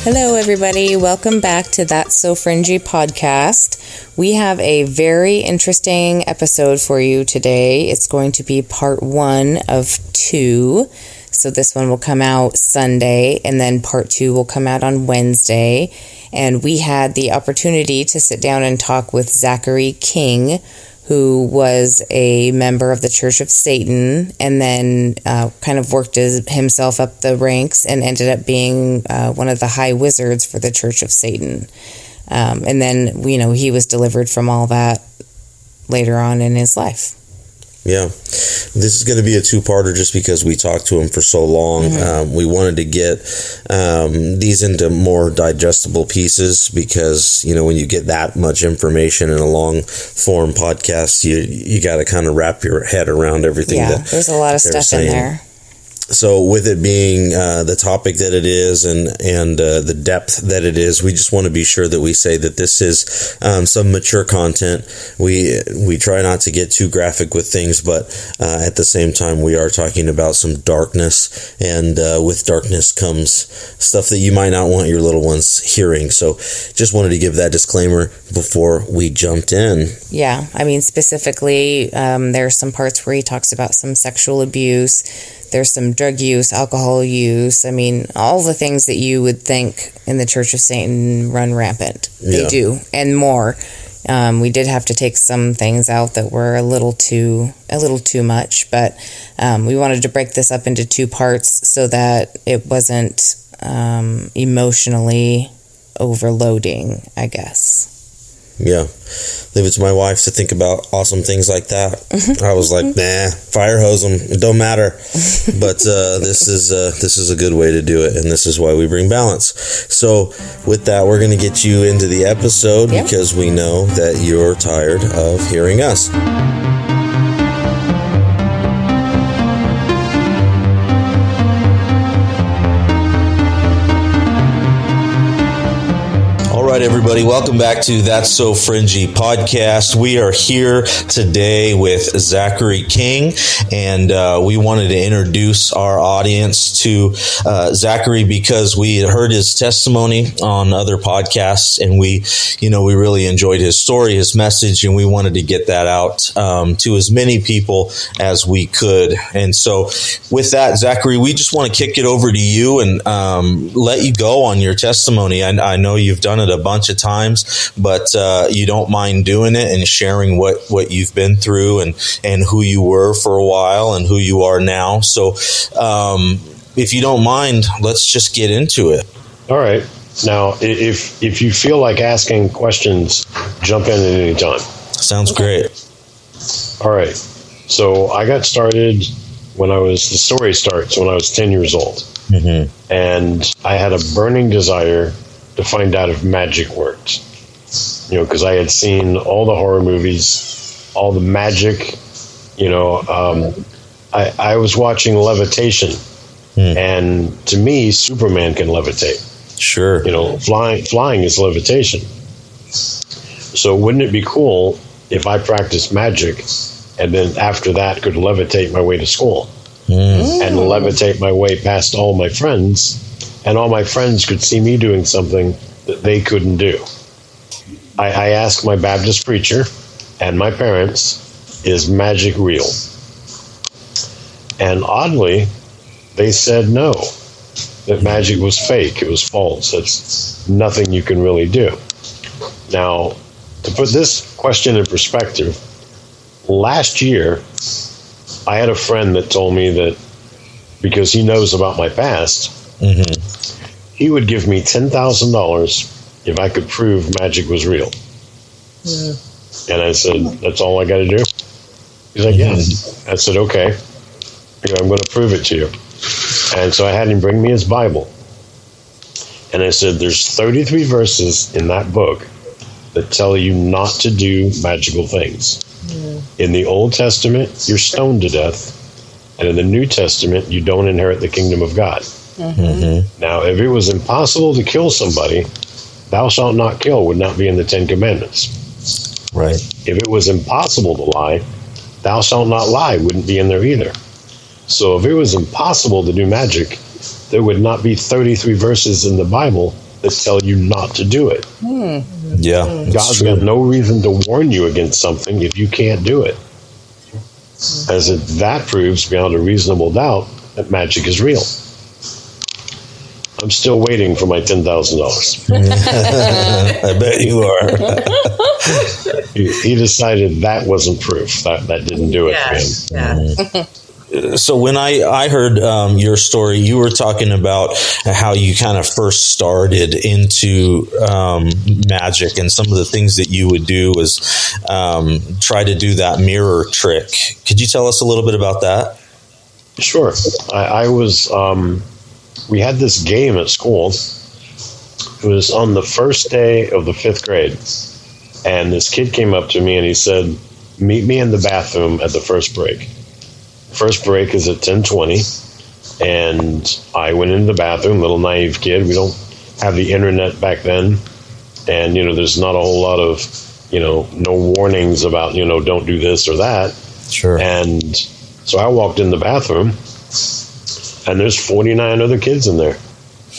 Hello, everybody. Welcome back to That's So Fringy podcast. We have a very interesting episode for you today. It's going to be part 1 of 2. So this one will come out Sunday, and then part 2 will come out on Wednesday. And we had the opportunity to sit down and talk with Zachary King, who was a member of the Church of Satan, and then kind of worked himself up the ranks and ended up being one of the high wizards for the Church of Satan. And then, he was delivered from all that later on in his life. Yeah, this is going to be a 2-parter just because we talked to him for so long. We wanted to get these into more digestible pieces because, when you get that much information in a long form podcast, you got to kind of wrap your head around everything. Yeah, there's a lot of stuff in there. So with it being the topic that it is and the depth that it is, we just want to be sure that we say that this is some mature content. We try not to get too graphic with things, but at the same time, we are talking about some darkness, and with darkness comes stuff that you might not want your little ones hearing. So just wanted to give that disclaimer before we jumped in. Yeah, specifically, there are some parts where he talks about some sexual abuse. There's some drug use, alcohol use. All the things that you would think in the Church of Satan run rampant. They do, and more. We did have to take some things out that were a little too much, but we wanted to break this up into 2 parts so that it wasn't emotionally overloading, I guess. Yeah, leave it to my wife to think about awesome things like that. I was like, nah, fire hose them. It don't matter. But this is a good way to do it, and this is why we bring balance. So with that, we're going to get you into the episode because we know that you're tired of hearing us. All right, everybody, welcome back to That's So Fringy podcast. We are here today with Zachary King, and we wanted to introduce our audience to Zachary because we had heard his testimony on other podcasts, and we really enjoyed his story, his message, and we wanted to get that out to as many people as we could. And so with that, Zachary, we just want to kick it over to you and let you go on your testimony. I know you've done it a bunch of times, but you don't mind doing it and sharing what you've been through and who you were for a while and who you are now. So if you don't mind, let's just get into it. All right. Now, if you feel like asking questions, jump in at any time. Sounds great. All right. So I got started the story starts when I was 10 years old. Mm-hmm. And I had a burning desire to find out if magic worked. Because I had seen all the horror movies, all the magic. I was watching Levitation, and to me, Superman can levitate. Sure. Flying is levitation. So wouldn't it be cool if I practiced magic and then after that could levitate my way to school and levitate my way past all my friends, and all my friends could see me doing something that they couldn't do? I asked my Baptist preacher and my parents, is magic real? And oddly, they said no, that magic was fake. It was false. It's nothing you can really do. Now, to put this question in perspective, last year, I had a friend that told me that because he knows about my past, he would give me $10,000 if I could prove magic was real. Yeah. And I said, that's all I got to do? He's like, yeah. I said, okay. I'm going to prove it to you. And so I had him bring me his Bible. And I said, there's 33 verses in that book that tell you not to do magical things. Yeah. In the Old Testament, you're stoned to death. And in the New Testament, you don't inherit the kingdom of God. Now, if it was impossible to kill somebody, thou shalt not kill would not be in the 10 Commandments. Right. If it was impossible to lie, thou shalt not lie wouldn't be in there either. So if it was impossible to do magic, there would not be 33 verses in the Bible that tell you not to do it. Yeah. God's got no reason to warn you against something if you can't do it. As that proves beyond a reasonable doubt that magic is real. I'm still waiting for my $10,000. I bet you are. He decided that wasn't proof. That didn't do it for him. So when I heard your story, you were talking about how you kind of first started into magic, and some of the things that you would do was try to do that mirror trick. Could you tell us a little bit about that? Sure. I was, we had this game at school. It was on the first day of the 5th grade. And this kid came up to me and he said, meet me in the bathroom at the first break. First break is at 10:20. And I went into the bathroom, little naive kid. We don't have the internet back then. And, there's not a whole lot of, no warnings about, don't do this or that. Sure. And so I walked in the bathroom, and there's 49 other kids in there,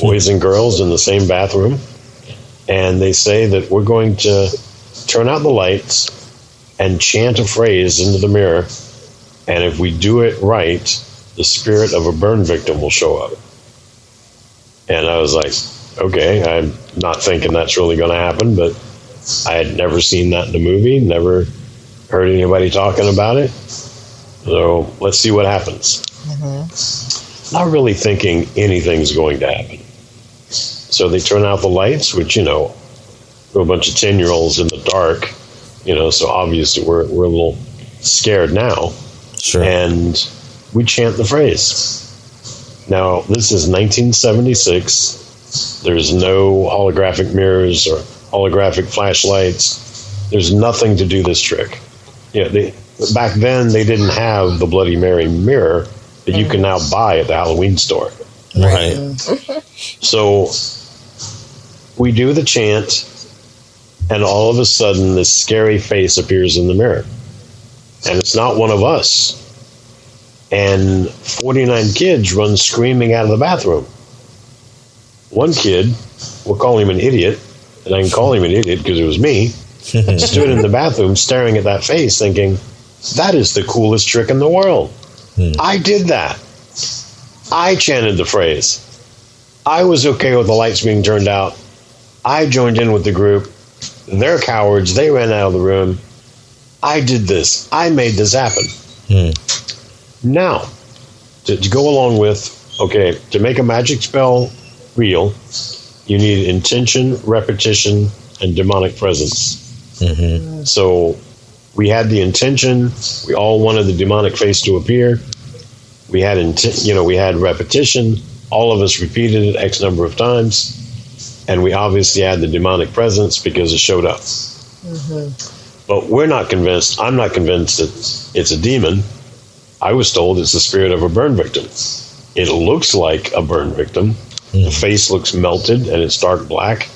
boys and girls in the same bathroom. And they say that we're going to turn out the lights and chant a phrase into the mirror. And if we do it right, the spirit of a burn victim will show up. And I was like, okay, I'm not thinking that's really going to happen, but I had never seen that in the movie, never heard anybody talking about it. So let's see what happens. Not really thinking anything's going to happen. So they turn out the lights, which, we're a bunch of 10-year-olds in the dark, so obviously we're a little scared now. Sure. And we chant the phrase. Now, this is 1976. There's no holographic mirrors or holographic flashlights. There's nothing to do this trick. Back then, they didn't have the Bloody Mary mirror that you can now buy at the Halloween store. Right. So we do the chant, and all of a sudden, this scary face appears in the mirror. And it's not one of us. And 49 kids run screaming out of the bathroom. One kid, we'll call him an idiot, and I can call him an idiot because it was me, stood in the bathroom staring at that face thinking, that is the coolest trick in the world. I did that. I chanted the phrase. I was okay with the lights being turned out. I joined in with the group. They're cowards. They ran out of the room. I did this. I made this happen. Now, to go along with, to make a magic spell real, you need intention, repetition, and demonic presence. So we had the intention. We all wanted the demonic face to appear. We had we had repetition. All of us repeated it X number of times, and we obviously had the demonic presence because it showed up. But we're not convinced. I'm not convinced that it's a demon. I was told it's the spirit of a burn victim. It looks like a burn victim. The face looks melted and it's dark black.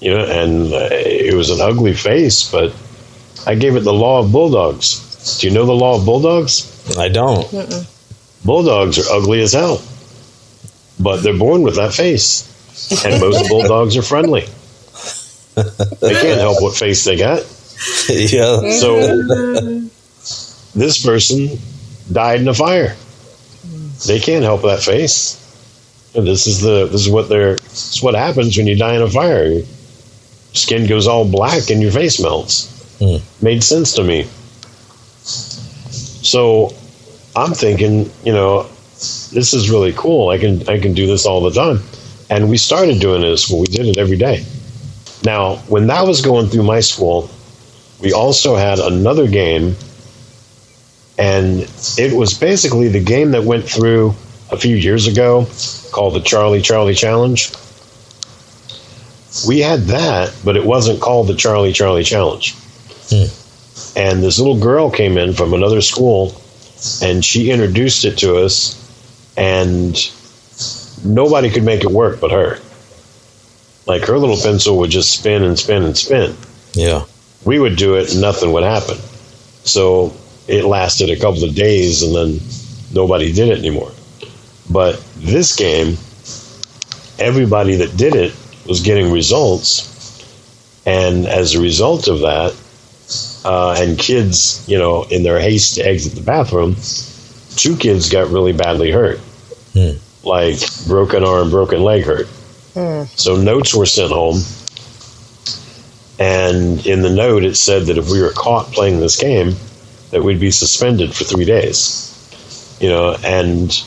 And it was an ugly face, but I gave it the law of bulldogs. Do you know the law of bulldogs? I don't. Bulldogs are ugly as hell, but they're born with that face. And most bulldogs are friendly. They can't help what face they got. Yeah. So this person died in a fire. They can't help that face. And this is what happens when you die in a fire. Your skin goes all black and your face melts. Made sense to me. So I'm thinking, this is really cool. I can do this all the time. And we started doing it at school. We did it every day. Now, when that was going through my school, we also had another game, and it was basically the game that went through a few years ago called the Charlie Challenge. We had that, but it wasn't called the Charlie Challenge. And this little girl came in from another school, and she introduced it to us, and nobody could make it work but her. Like, her little pencil would just spin and spin and spin. Yeah. We would do it and nothing would happen. So it lasted a couple of days and then nobody did it anymore. But this game, everybody that did it was getting results. And as a result of that, and kids, in their haste to exit the bathroom, 2 kids got really badly hurt. Like broken arm, broken leg hurt. So notes were sent home. And in the note, it said that if we were caught playing this game, that we'd be suspended for 3 days. And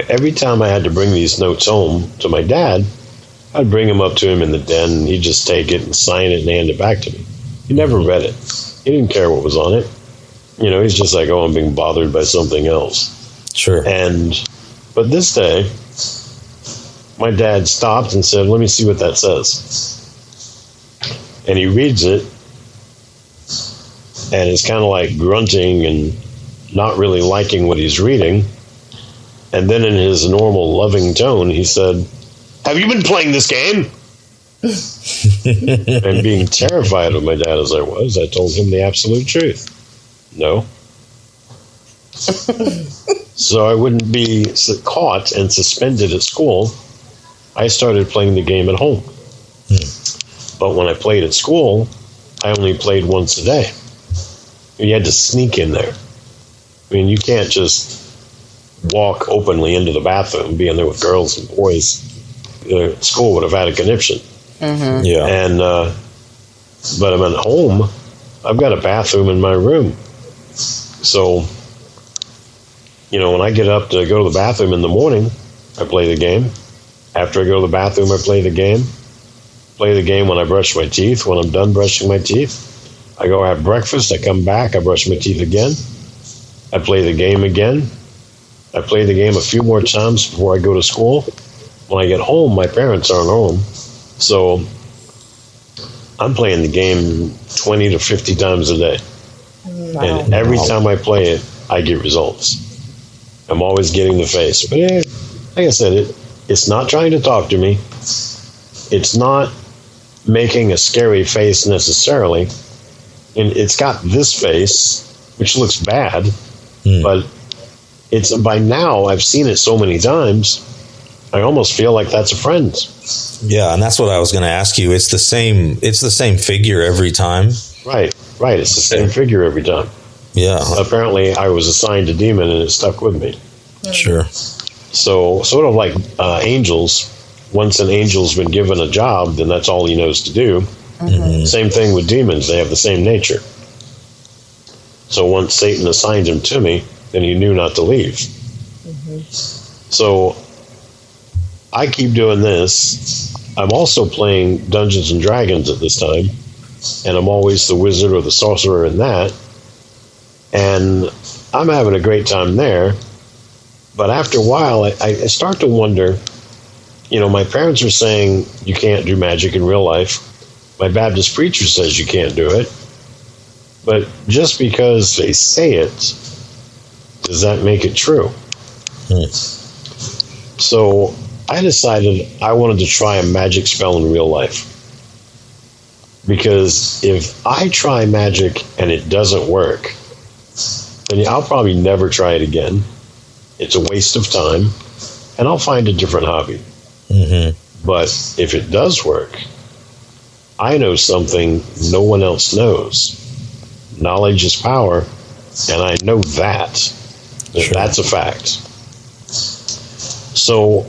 every time I had to bring these notes home to my dad, I'd bring them up to him in the den, and he'd just take it and sign it and hand it back to me. He never read it. He didn't care what was on it. He's just like, oh, I'm being bothered by something else. Sure. But this day, my dad stopped and said, let me see what that says. And he reads it, and it's kind of like grunting and not really liking what he's reading. And then in his normal loving tone, he said, have you been playing this game? And being terrified of my dad as I was, I told him the absolute truth. No. So I wouldn't be caught and suspended at school, I started playing the game at home. But when I played at school, I only played once a day. You had to sneak in there. I mean, you can't just walk openly into the bathroom, be in there with girls and boys. School would have had a conniption. Yeah. And but I'm at home. I've got a bathroom in my room. So, when I get up to go to the bathroom in the morning, I play the game. After I go to the bathroom, I play the game. Play the game when I brush my teeth. When I'm done brushing my teeth, I go have breakfast. I come back. I brush my teeth again. I play the game again. I play the game a few more times before I go to school. When I get home, my parents aren't home. So I'm playing the game 20 to 50 times a day. Wow. And every time I play it, I get results. I'm always getting the face. But like I said, it's not trying to talk to me. It's not making a scary face necessarily. And it's got this face, which looks bad, but it's by now I've seen it so many times, I almost feel like that's a friend. Yeah, and that's what I was going to ask you. It's the same figure every time. Right. It's the same figure every time. Yeah. Apparently, I was assigned a demon, and it stuck with me. Sure. So, sort of like angels. Once an angel's been given a job, then that's all he knows to do. Same thing with demons. They have the same nature. So once Satan assigned him to me, then he knew not to leave. So I keep doing this. I'm also playing Dungeons and Dragons at this time, and I'm always the wizard or the sorcerer in that. And I'm having a great time there. But after a while, I start to wonder, my parents are saying you can't do magic in real life. My Baptist preacher says you can't do it. But just because they say it, does that make it true? So I decided I wanted to try a magic spell in real life. Because if I try magic and it doesn't work, then I'll probably never try it again. It's a waste of time, and I'll find a different hobby. But if it does work, I know something no one else knows. Knowledge is power, and I know that. Sure. That's a fact. So,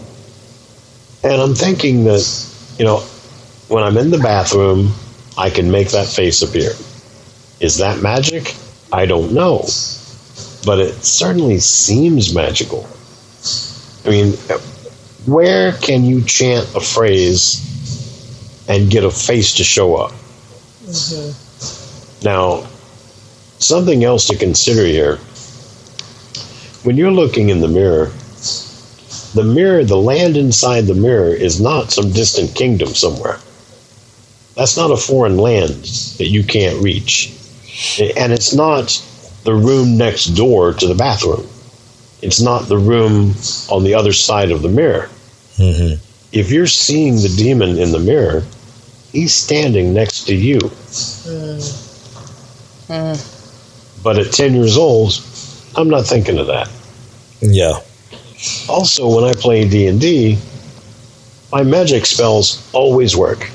and I'm thinking that, when I'm in the bathroom, I can make that face appear. Is that magic? I don't know. But it certainly seems magical. I mean, where can you chant a phrase and get a face to show up? Now, something else to consider here. When you're looking in the mirror, the land inside the mirror is not some distant kingdom somewhere. That's not a foreign land that you can't reach. And it's not the room next door to the bathroom. It's not the room on the other side of the mirror. If you're seeing the demon in the mirror, he's standing next to you. But at 10 years old, I'm not thinking of that. Yeah. Also, when I play D&D, my magic spells always work.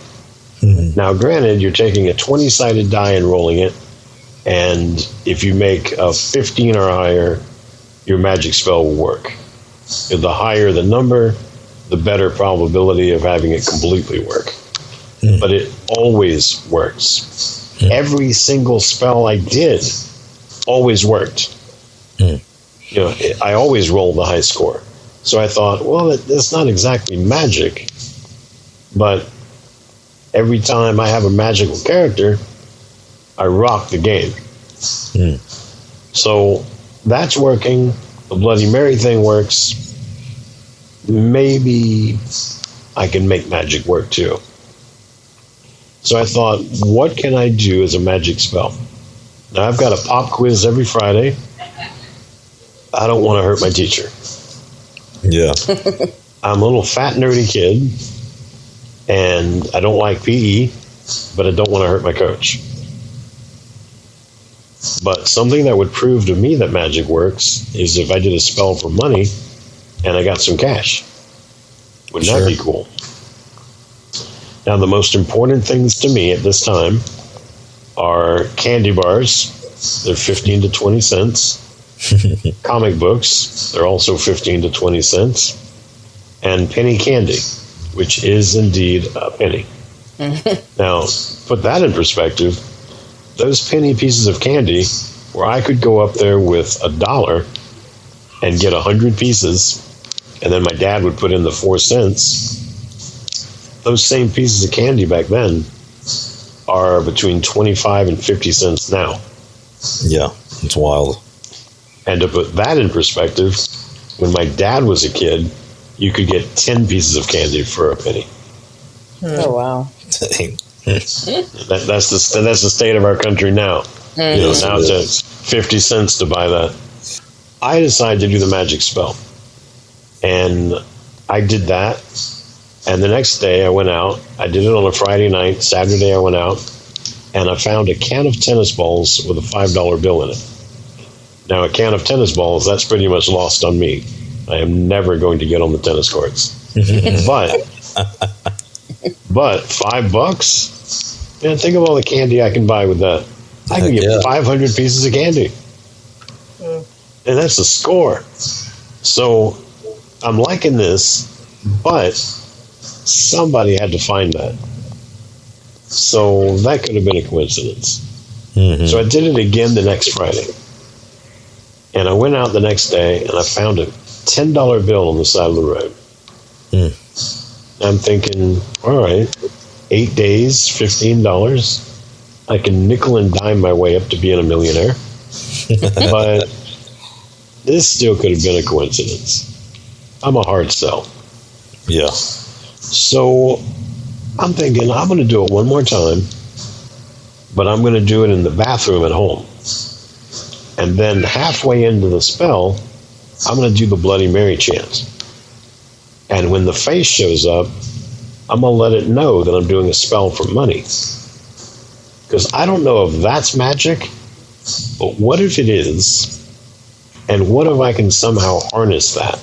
Mm-hmm. Now, granted, you're taking a 20-sided die and rolling it, and if you make a 15 or higher, your magic spell will work. The higher the number, the better probability of having it completely work. Mm. But it always works. Mm. Every single spell I did always worked. Mm. I always rolled the high score. So I thought, well, that's not exactly magic, but every time I have a magical character, I rock the game. Mm. So that's working. The Bloody Mary thing works. Maybe I can make magic work too. So I thought, what can I do as a magic spell? Now I've got a pop quiz every Friday. I don't want to hurt my teacher. Yeah. I'm a little fat, nerdy kid, and I don't like PE, but I don't want to hurt my coach. But something that would prove to me that magic works is if I did a spell for money and I got some cash. Wouldn't that be cool? Now, the most important things to me at this time are candy bars. They're 15 to 20 cents. Comic books. They're also 15 to 20 cents. And penny candy, which is indeed a penny. Now, put that in perspective. Those penny pieces of candy, where I could go up there with $1 and get 100 pieces, and then my dad would put in the 4 cents. Those same pieces of candy back then are between 25 and 50 cents now. Yeah, it's wild. And to put that in perspective, when my dad was a kid, you could get 10 pieces of candy for a penny. Oh, wow. That's the state of our country now. Yes, now it's 50 cents to buy that. I decided to do the magic spell. And I did that. And the next day I went out. I did it on a Friday night. Saturday I went out. And I found a can of tennis balls with a $5 bill in it. Now, a can of tennis balls, that's pretty much lost on me. I am never going to get on the tennis courts. But $5? Man, think of all the candy I can buy with that. I can get 500 pieces of candy. And that's a score. So I'm liking this, but somebody had to find that. So that could have been a coincidence. Mm-hmm. So I did it again the next Friday. And I went out the next day and I found a $10 bill on the side of the road. I'm thinking, all right, 8 days, $15. I can nickel and dime my way up to being a millionaire. But this still could have been a coincidence. I'm a hard sell. Yeah. So I'm thinking, I'm going to do it one more time, but I'm going to do it in the bathroom at home. And then halfway into the spell, I'm going to do the Bloody Mary chant. And when the face shows up, I'm going to let it know that I'm doing a spell for money. Because I don't know if that's magic, but what if it is? And what if I can somehow harness that?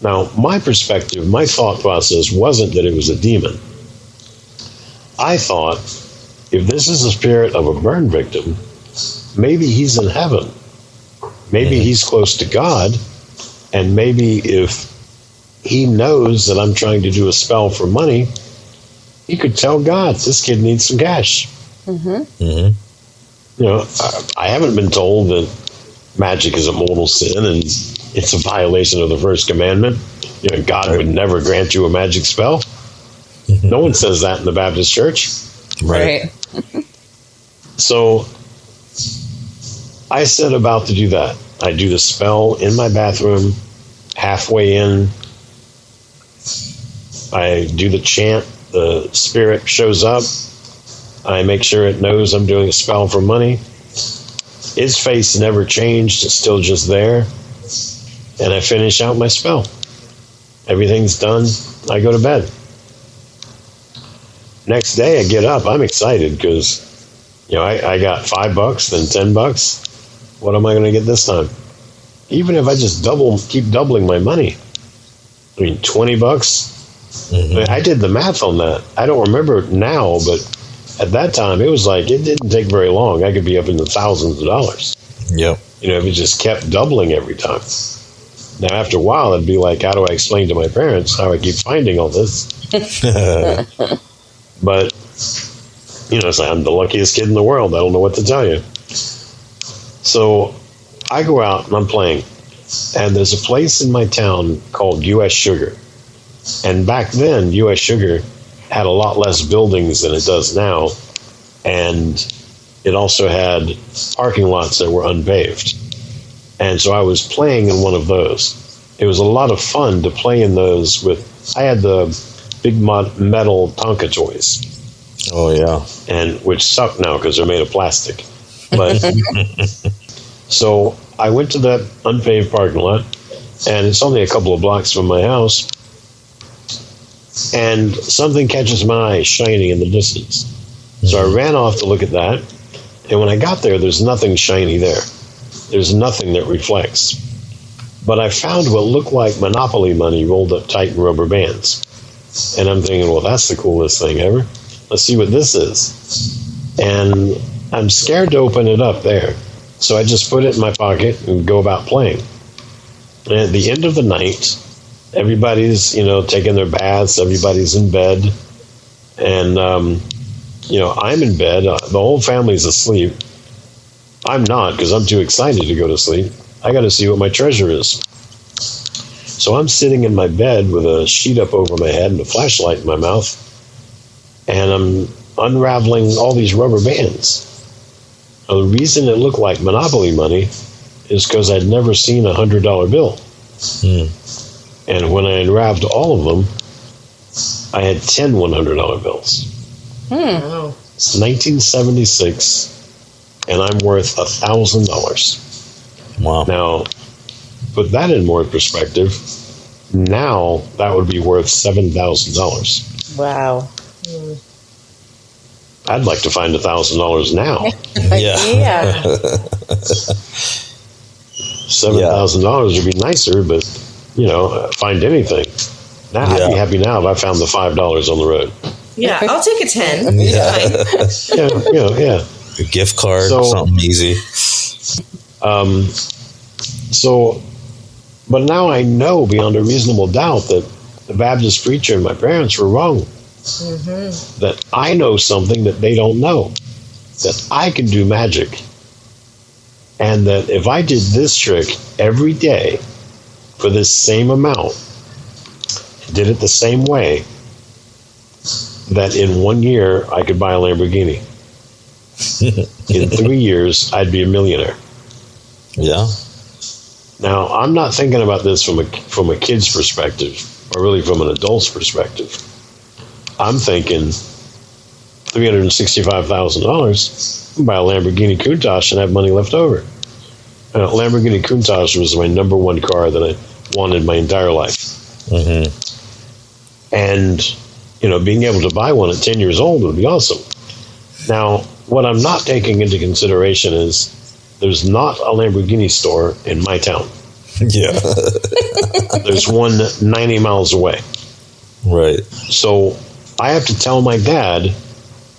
Now, my perspective, my thought process wasn't that it was a demon. I thought, if this is the spirit of a burn victim, maybe he's in heaven. Maybe he's close to God. And maybe if he knows that I'm trying to do a spell for money, he could tell God, this kid needs some cash. I haven't been told that magic is a mortal sin and it's a violation of the first commandment. God would never grant you a magic spell. No one says that in the Baptist church. Right. So I set about to do that. I do the spell in my bathroom, halfway in. I do the chant. The spirit shows up. I make sure it knows I'm doing a spell for money. His face never changed. It's still just there. And I finish out my spell. Everything's done. I go to bed. Next day, I get up. I'm excited because, I got $5, then $10. What am I going to get this time? Even if I just keep doubling my money. I mean, $20, I did the math on that. I don't remember it now, but at that time, it was like, it didn't take very long. I could be up in the thousands of dollars. Yep. You know, if it just kept doubling every time. Now, after a while, it'd be like, how do I explain to my parents how I keep finding all this? But, you know, it's like, I'm the luckiest kid in the world. I don't know what to tell you. So I go out and I'm playing. And there's a place in my town called U.S. Sugar. And back then, U.S. Sugar had a lot less buildings than it does now. And it also had parking lots that were unpaved. And so I was playing in one of those. It was a lot of fun to play in those I had the big metal Tonka toys. Oh, yeah. And which suck now because they're made of plastic. But so I went to that unpaved parking lot, and it's only a couple of blocks from my house. And something catches my eye shining in the distance. So I ran off to look at that. And when I got there, there's nothing shiny there. There's nothing that reflects. But I found what looked like Monopoly money rolled up tight in rubber bands. And I'm thinking, well, that's the coolest thing ever. Let's see what this is. And I'm scared to open it up there. So I just put it in my pocket and go about playing. And at the end of the night, everybody's, you know, taking their baths. Everybody's in bed. And, you know, I'm in bed. The whole family's asleep. I'm not, because I'm too excited to go to sleep. I got to see what my treasure is. So I'm sitting in my bed with a sheet up over my head and a flashlight in my mouth. And I'm unraveling all these rubber bands. Now, the reason it looked like Monopoly money is because I'd never seen a $100 bill. And when I unraveled all of them, I had 10 $100 bills. It's 1976, and I'm worth $1,000. Wow. Now, put that in more perspective. Now that would be worth $7,000. Wow. I'd like to find $1,000 now. Yeah. $7,000 would be nicer, but you know, find anything. Now I'd be happy now if I found the $5 on the road. Yeah, I'll take a 10. Yeah. A gift card, So- something easy. But now I know beyond a reasonable doubt that the Baptist preacher and my parents were wrong. That I know something that they don't know. That I can do magic. And that if I did this trick every day for this same amount, did it the same way, that in 1 year I could buy a Lamborghini. In 3 years, I'd be a millionaire. Yeah. Now, I'm not thinking about this from a kid's perspective, or really from an adult's perspective. I'm thinking $365,000, buy a Lamborghini Countach and have money left over. Lamborghini Countach was my number one car that I wanted my entire life. And, you know, being able to buy one at 10 years old would be awesome. Now, what I'm not taking into consideration is there's not a Lamborghini store in my town. Yeah. There's one 90 miles away. Right. So I have to tell my dad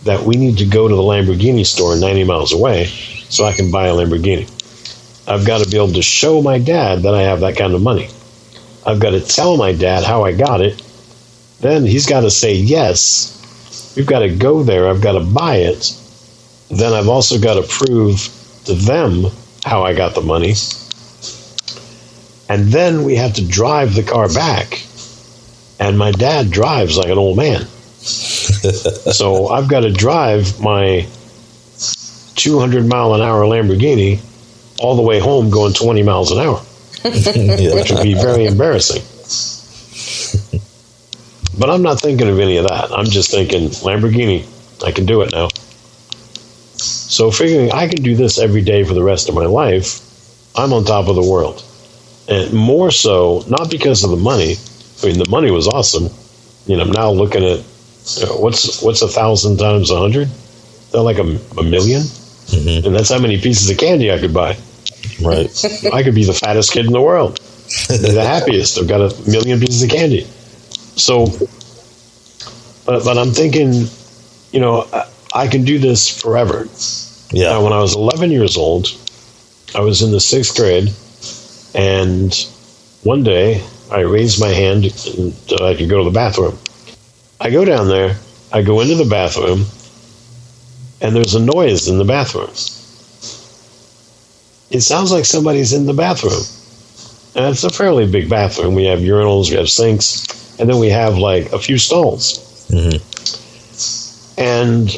that we need to go to the Lamborghini store 90 miles away so I can buy a Lamborghini. I've got to be able to show my dad that I have that kind of money. I've got to tell my dad how I got it. Then he's got to say yes. We've got to go there. I've got to buy it. Then I've also got to prove to them how I got the money. And then we have to drive the car back. And my dad drives like an old man. So I've got to drive my 200-mile-an-hour Lamborghini all the way home going 20 miles an hour, which would be very embarrassing. But I'm not thinking of any of that. I'm just thinking, Lamborghini, I can do it now. So figuring I can do this every day for the rest of my life, I'm on top of the world. And more so, not because of the money. I mean, the money was awesome. You know, I'm now looking at, what's 1,000 times 100? Is that like a million? And that's how many pieces of candy I could buy. Right. I could be the fattest kid in the world. Be the happiest. I've got 1 million pieces of candy. So But I'm thinking, I can do this forever. Yeah. Now, when I was 11 years old, I was in the 6th grade, and one day I raised my hand so I could go to the bathroom. I go down there, I go into the bathroom, and there's a noise in the bathroom. It sounds like somebody's in the bathroom. And it's a fairly big bathroom. We have urinals, we have sinks, and then we have like a few stalls. Mm-hmm. And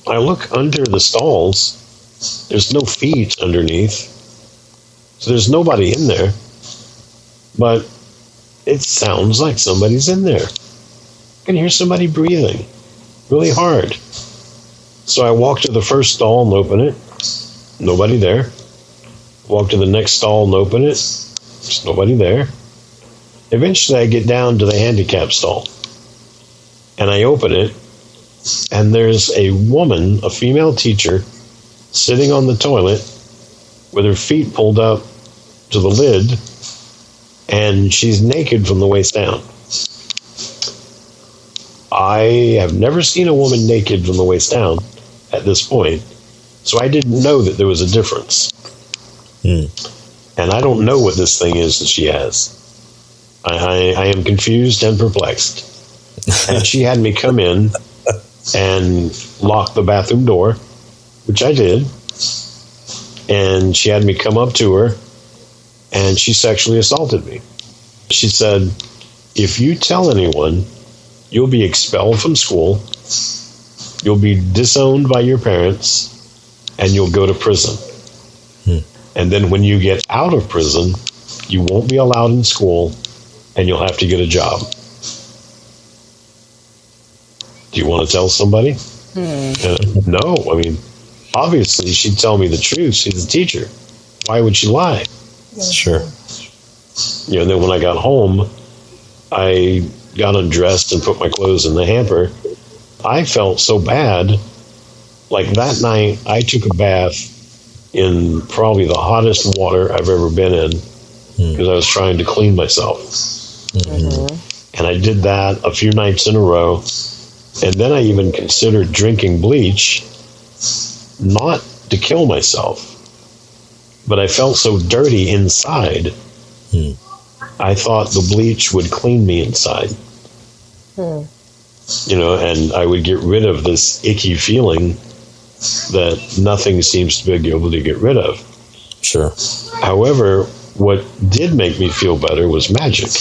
I look under the stalls. There's no feet underneath. So there's nobody in there. But it sounds like somebody's in there. I can hear somebody breathing really hard. So I walk to the first stall and open it. Nobody there. Walk to the next stall and open it. There's nobody there. Eventually I get down to the handicap stall. And I open it. And there's a woman, a female teacher, sitting on the toilet with her feet pulled up to the lid. And she's naked from the waist down. I have never seen a woman naked from the waist down at this point. So I didn't know that there was a difference. And I don't know what this thing is that she has. I am confused and perplexed. And she had me come in and lock the bathroom door, which I did. And she had me come up to her, and she sexually assaulted me. She said, if you tell anyone, you'll be expelled from school, you'll be disowned by your parents, and you'll go to prison. And then when you get out of prison, you won't be allowed in school, and you'll have to get a job. Do you want to tell somebody? No. I mean, obviously, she'd tell me the truth. She's a teacher. Why would she lie? Sure. And then when I got home, I got undressed and put my clothes in the hamper. I felt so bad. Like that night, I took a bath in probably the hottest water I've ever been in because I was trying to clean myself. And I did that a few nights in a row. And then I even considered drinking bleach, not to kill myself, but I felt so dirty inside. I thought the bleach would clean me inside. And I would get rid of this icky feeling that nothing seems to be able to get rid of. Sure. However, what did make me feel better was magic.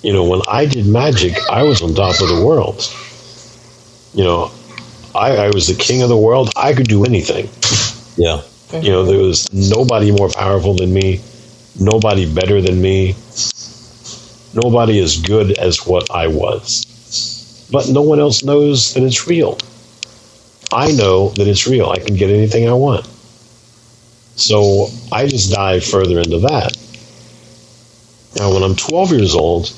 When I did magic, I was on top of the world. I was the king of the world. I could do anything. Yeah. There was nobody more powerful than me, nobody better than me, nobody as good as what I was. But no one else knows that it's real. I know that it's real. I can get anything I want. So I just dive further into that. Now, when I'm 12 years old,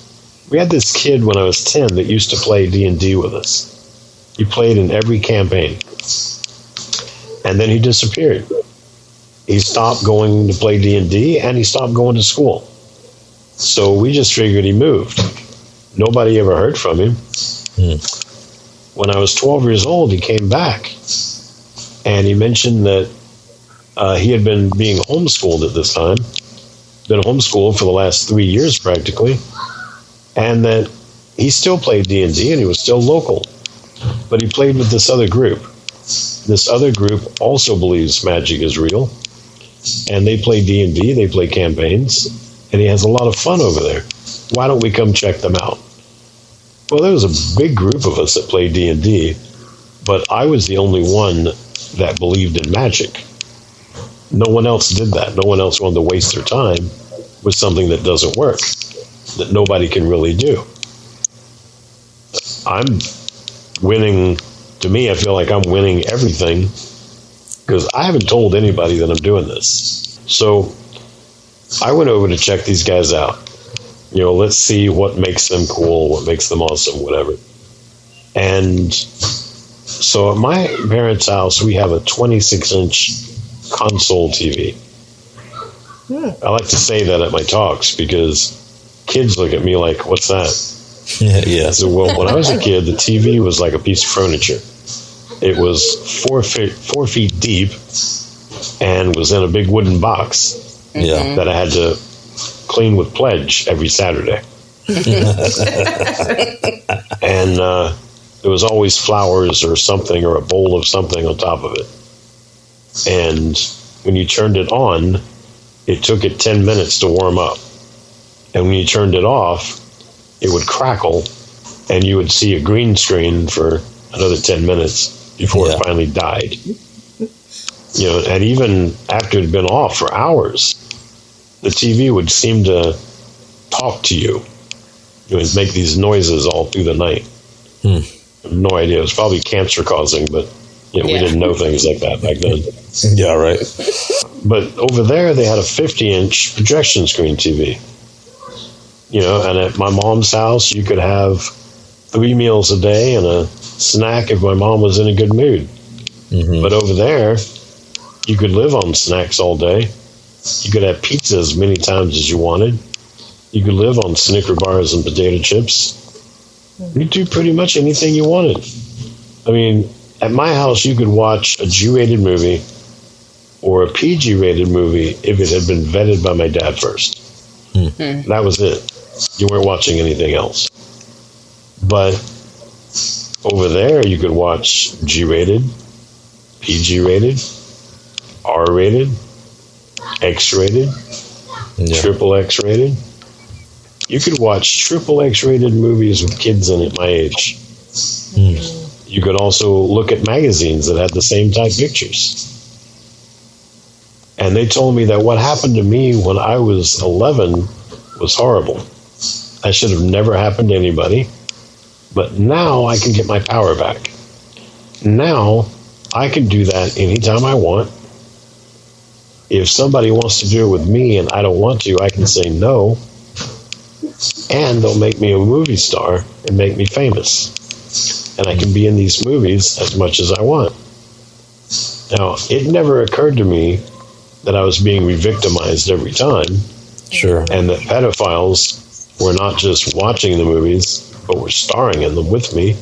we had this kid when I was 10 that used to play D&D with us. He played in every campaign. And then he disappeared. He stopped going to play D&D, and he stopped going to school. So we just figured he moved. Nobody ever heard from him. When I was 12 years old, he came back. And he mentioned that he had been being homeschooled at this time. Been homeschooled for the last 3 years practically. And that he still played D&D and he was still local. But he played with this other group. This other group also believes magic is real. And they play D&D, they play campaigns. And he has a lot of fun over there. Why don't we come check them out? Well, there was a big group of us that played D&D. But I was the only one that believed in magic. No one else did that. No one else wanted to waste their time with something that doesn't work, that nobody can really do. I'm winning. To me, I feel like I'm winning everything because I haven't told anybody that I'm doing this. So I went over to check these guys out. Let's see what makes them cool, what makes them awesome, whatever. And so at my parents' house, we have a 26-inch console TV. I like to say that at my talks because kids look at me like, what's that? Yeah. So, well, when I was a kid, the TV was like a piece of furniture. It was 4 feet deep and was in a big wooden box Yeah. that I had to clean with Pledge every Saturday. And there was always flowers or something or a bowl of something on top of it. And when you turned it on, it took it 10 minutes to warm up. And when you turned it off, it would crackle and you would see a green screen for another 10 minutes before it finally died. You know, and even after it had been off for hours, the TV would seem to talk to you. It would make these noises all through the night. I have no idea. It was probably cancer causing, but we didn't know things like that back then. Yeah, right. But over there, they had a 50-inch projection screen TV. You know, and at my mom's house, you could have 3 meals a day and a snack if my mom was in a good mood. But over there, you could live on snacks all day. You could have pizza as many times as you wanted. You could live on Snicker bars and potato chips. You could do pretty much anything you wanted. I mean, at my house, you could watch a G-rated movie or a PG-rated movie if it had been vetted by my dad first. That was it. You weren't watching anything else. But over there, you could watch G-rated, PG-rated, R-rated, X-rated, triple X-rated. You could watch triple X-rated movies with kids in it my age. You could also look at magazines that had the same type pictures. And they told me that what happened to me when I was 11 was horrible. That should have never happened to anybody. But now I can get my power back. Now I can do that anytime I want. If somebody wants to do it with me and I don't want to, I can say no. And they'll make me a movie star and make me famous. And I can be in these movies as much as I want. Now, it never occurred to me that I was being re-victimized every time. Sure. And that pedophiles were not just watching the movies, but were starring in them with me.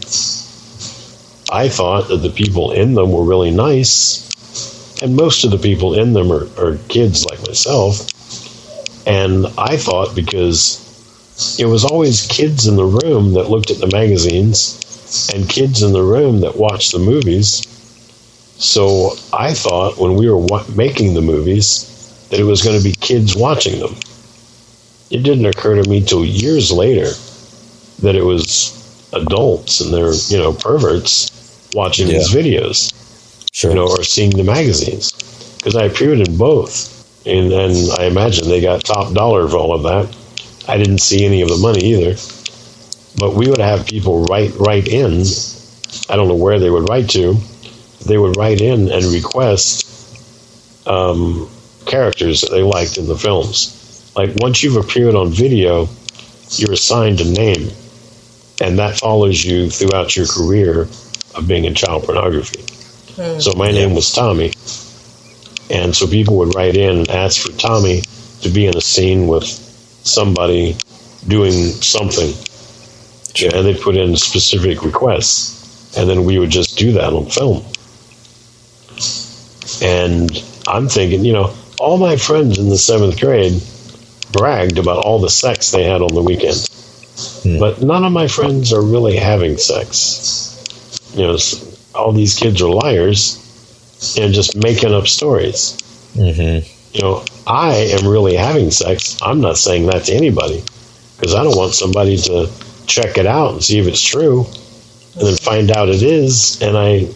I thought that the people in them were really nice. And most of the people in them are kids like myself. And I thought because it was always kids in the room that looked at the magazines and kids in the room that watched the movies. So I thought when we were making the movies that it was going to be kids watching them. It didn't occur to me till years later that it was adults and they're, perverts watching these videos, or seeing the magazines. Because I appeared in both. And I imagine they got top dollar for all of that. I didn't see any of the money either. But we would have people write in. I don't know where they would write to. They would write in and request characters that they liked in the films. Like once you've appeared on video, you're assigned a name. And that follows you throughout your career of being in child pornography. So my name was Tommy. And so people would write in and ask for Tommy to be in a scene with somebody doing something. And they put in specific requests. And then we would just do that on film. And I'm thinking, all my friends in the 7th grade bragged about all the sex they had on the weekend. But none of my friends are really having sex. All these kids are liars and just making up stories. I am really having sex. I'm not saying that to anybody because I don't want somebody to check it out and see if it's true and then find out it is and I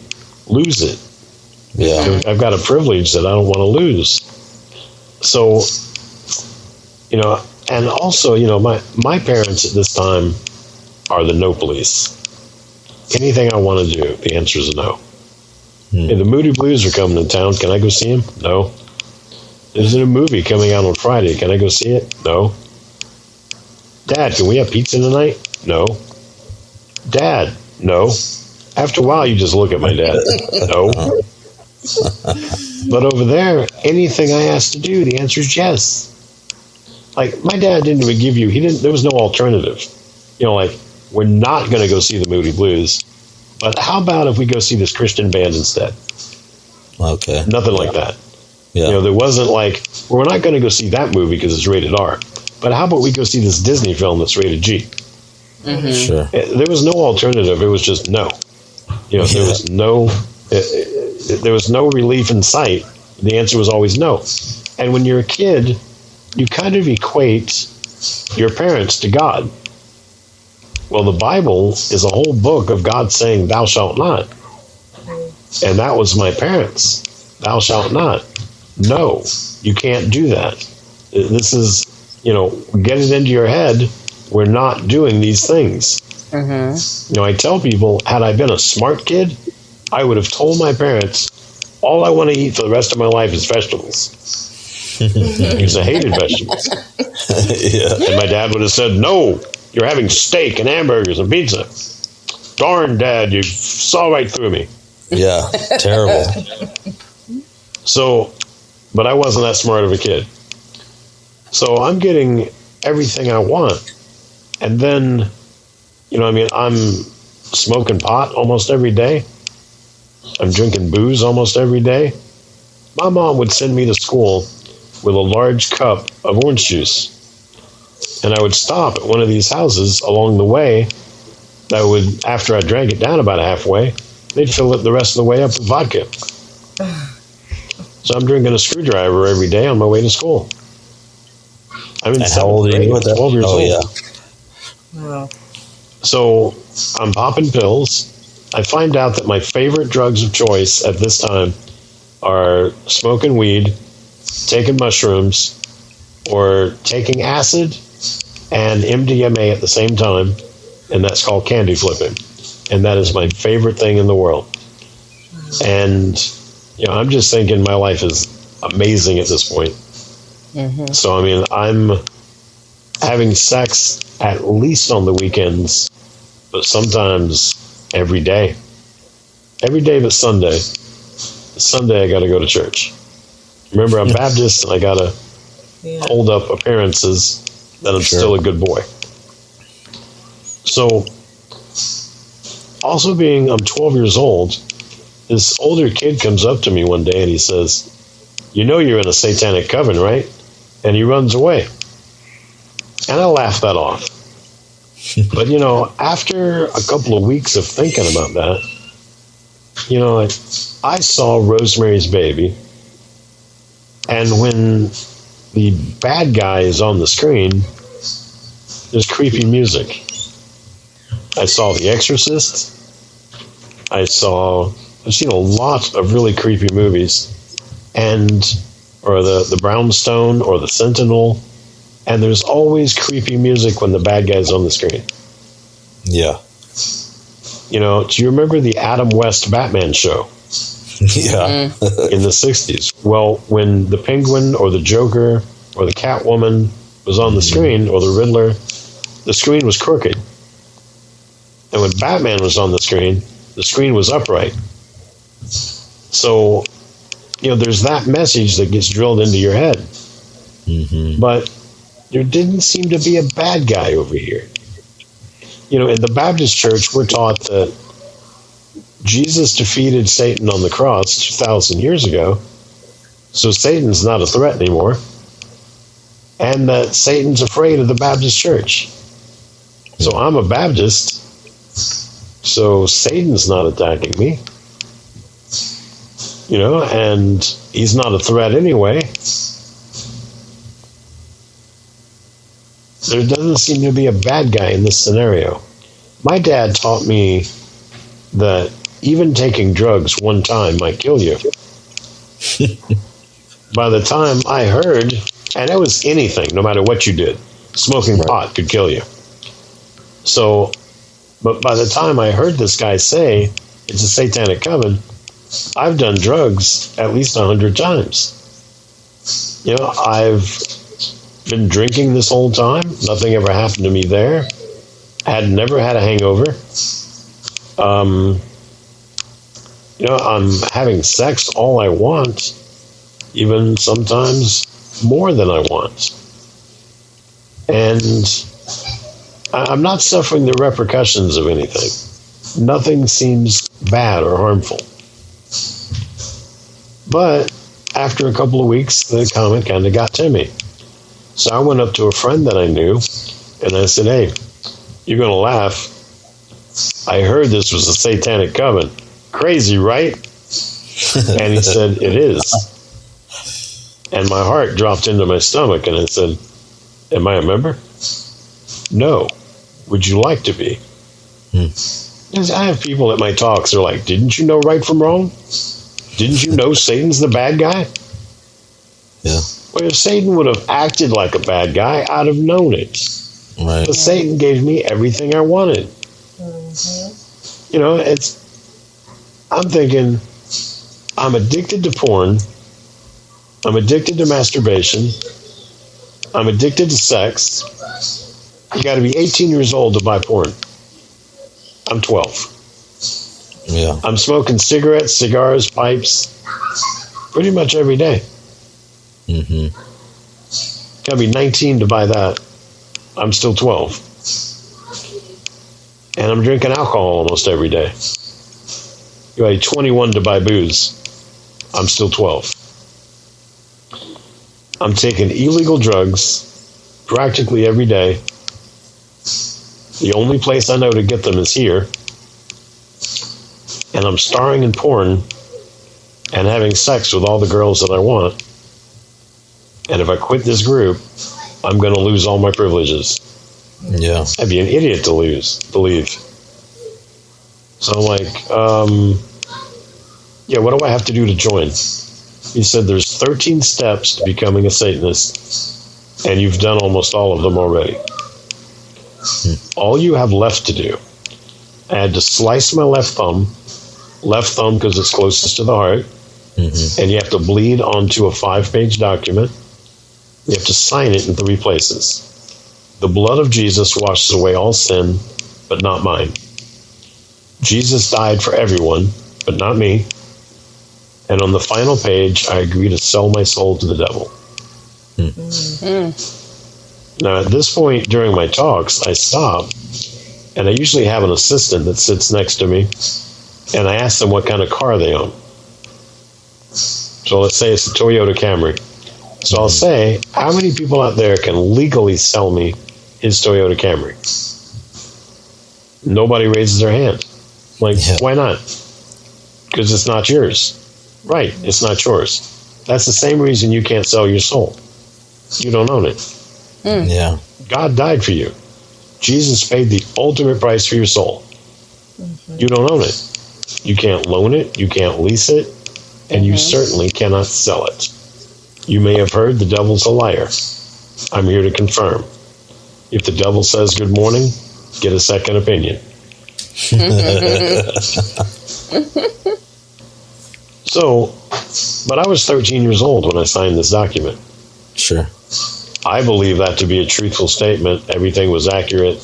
lose it. I've got a privilege that I don't want to lose. So, and also, my parents at this time are the no police. Anything I want to do, the answer is no. Hey, the Moody Blues are coming to town. Can I go see them? No. There's a movie coming out on Friday. Can I go see it? No. Dad, can we have pizza tonight? No. Dad, no. After a while, you just look at my dad. No. But over there, anything I asked to do, the answer is yes. Like, my dad didn't even give you, there was no alternative. we're not going to go see the Moody Blues, but how about if we go see this Christian band instead? Okay. Nothing like that. Yeah. You know, there wasn't like, well, we're not going to go see that movie because it's rated R. But how about we go see this Disney film that's rated G? Mm-hmm. Sure. There was no alternative. It was just no. You know, there was no, there was no relief in sight. The answer was always no. And when you're a kid, you kind of equate your parents to God. Well, the Bible is a whole book of God saying, "Thou shalt not." And that was my parents. Thou shalt not. No, you can't do that. This is, you know, get it into your head. We're not doing these things. Mm-hmm. You know, I tell people, had I been a smart kid, I would have told my parents, all I want to eat for the rest of my life is vegetables. Because I hated vegetables. Yeah. And my dad would have said, no, you're having steak and hamburgers and pizza. Darn, Dad, you saw right through me. Yeah. Terrible. So, but I wasn't that smart of a kid. So I'm getting everything I want. And then, you know, I mean, I'm smoking pot almost every day. I'm drinking booze almost every day. My mom would send me to school with a large cup of orange juice. And I would stop at one of these houses along the way that would, after I drank it down about halfway, they'd fill it the rest of the way up with vodka. So I'm drinking a screwdriver every day on my way to school. I'm in And how old are you at that? 12 years old. Yeah. Wow. So I'm popping pills. I find out that my favorite drugs of choice at this time are smoking weed, taking mushrooms, or taking acid and MDMA at the same time, and that's called candy flipping. And that is my favorite thing in the world. And, you know, I'm just thinking my life is amazing at this point. Mm-hmm. So, I mean, I'm having sex at least on the weekends, but sometimes every day. Every day but Sunday. Sunday I got to go to church. Remember, I'm Baptist and I got to hold up appearances that I'm still a good boy. So, also I'm 12 years old, this older kid comes up to me one day and he says, "You know you're in a satanic coven, right?" And he runs away. And I laughed that off. But, you know, after a couple of weeks of thinking about that, you know, I saw Rosemary's Baby. And when the bad guy is on the screen, there's creepy music. I saw The Exorcist. I've seen a lot of really creepy movies. Or the Brownstone or the Sentinel. And there's always creepy music when the bad guy's on the screen. Yeah. You know, do you remember the Adam West Batman show? Yeah. In the 60s. Well, when the Penguin or the Joker or the Catwoman was on the screen, or the Riddler, the screen was crooked. And when Batman was on the screen was upright. So, you know, there's that message that gets drilled into your head. Mm-hmm. But there didn't seem to be a bad guy over here. You know, in the Baptist church, we're taught that Jesus defeated Satan on the cross 2,000 years ago, so Satan's not a threat anymore, and that Satan's afraid of the Baptist church. So I'm a Baptist, so Satan's not attacking me, you know, and he's not a threat anyway. There doesn't seem to be a bad guy in this scenario. My dad taught me that even taking drugs one time might kill you. By the time I heard, and it was anything, no matter what you did, smoking pot could kill you. So, but by the time I heard this guy say it's a satanic coven, I've done drugs at least 100 times. You know, I've been drinking this whole time. Nothing ever happened to me there. Had never had a hangover. You know, I'm having sex all I want, even sometimes more than I want. And I'm not suffering the repercussions of anything. Nothing seems bad or harmful. But after a couple of weeks, the comment kind of got to me. So I went up to a friend that I knew, and I said, hey, you're going to laugh. I heard this was a satanic coven. Crazy, right? And he said, it is. And my heart dropped into my stomach, and I said, am I a member? No. Would you like to be? I have people at my talks, they're like, didn't you know right from wrong? Didn't you know Satan's the bad guy? Yeah. Well, if Satan would have acted like a bad guy, I'd have known it. Right. But Satan gave me everything I wanted. You know, I'm thinking, I'm addicted to porn. I'm addicted to masturbation. I'm addicted to sex. You got to be 18 years old to buy porn. I'm 12. Yeah. I'm smoking cigarettes, cigars, pipes, pretty much every day. Mm-hmm. Got to be 19 to buy that. I'm still 12. And I'm drinking alcohol almost every day. You got to be 21 to buy booze. I'm still 12. I'm taking illegal drugs practically every day. The only place I know to get them is here. And I'm starring in porn and having sex with all the girls that I want. And if I quit this group, I'm going to lose all my privileges. Yeah. I'd be an idiot to leave. So I'm like, yeah, what do I have to do to join? He said there's 13 steps to becoming a Satanist, and you've done almost all of them already. All you have left to do, I had to slice my left thumb because it's closest to the heart, and you have to bleed onto a 5-page document. You have to sign it in 3 places. The blood of Jesus washes away all sin, but not mine. Jesus died for everyone, but not me. And on the final page, I agree to sell my soul to the devil. Now, at this point during my talks, I stop, and I usually have an assistant that sits next to me, and I ask them what kind of car they own. So let's say it's a Toyota Camry. So I'll say, how many people out there can legally sell me his Toyota Camry? Nobody raises their hand. Like, why not? Because it's not yours. Right, it's not yours. That's the same reason you can't sell your soul. You don't own it. Yeah. God died for you. Jesus paid the ultimate price for your soul. You don't own it. You can't loan it, you can't lease it, and you certainly cannot sell it. You may have heard the devil's a liar. I'm here to confirm. If the devil says good morning, get a second opinion. So, but I was 13 years old when I signed this document. Sure. I believe that to be a truthful statement. Everything was accurate.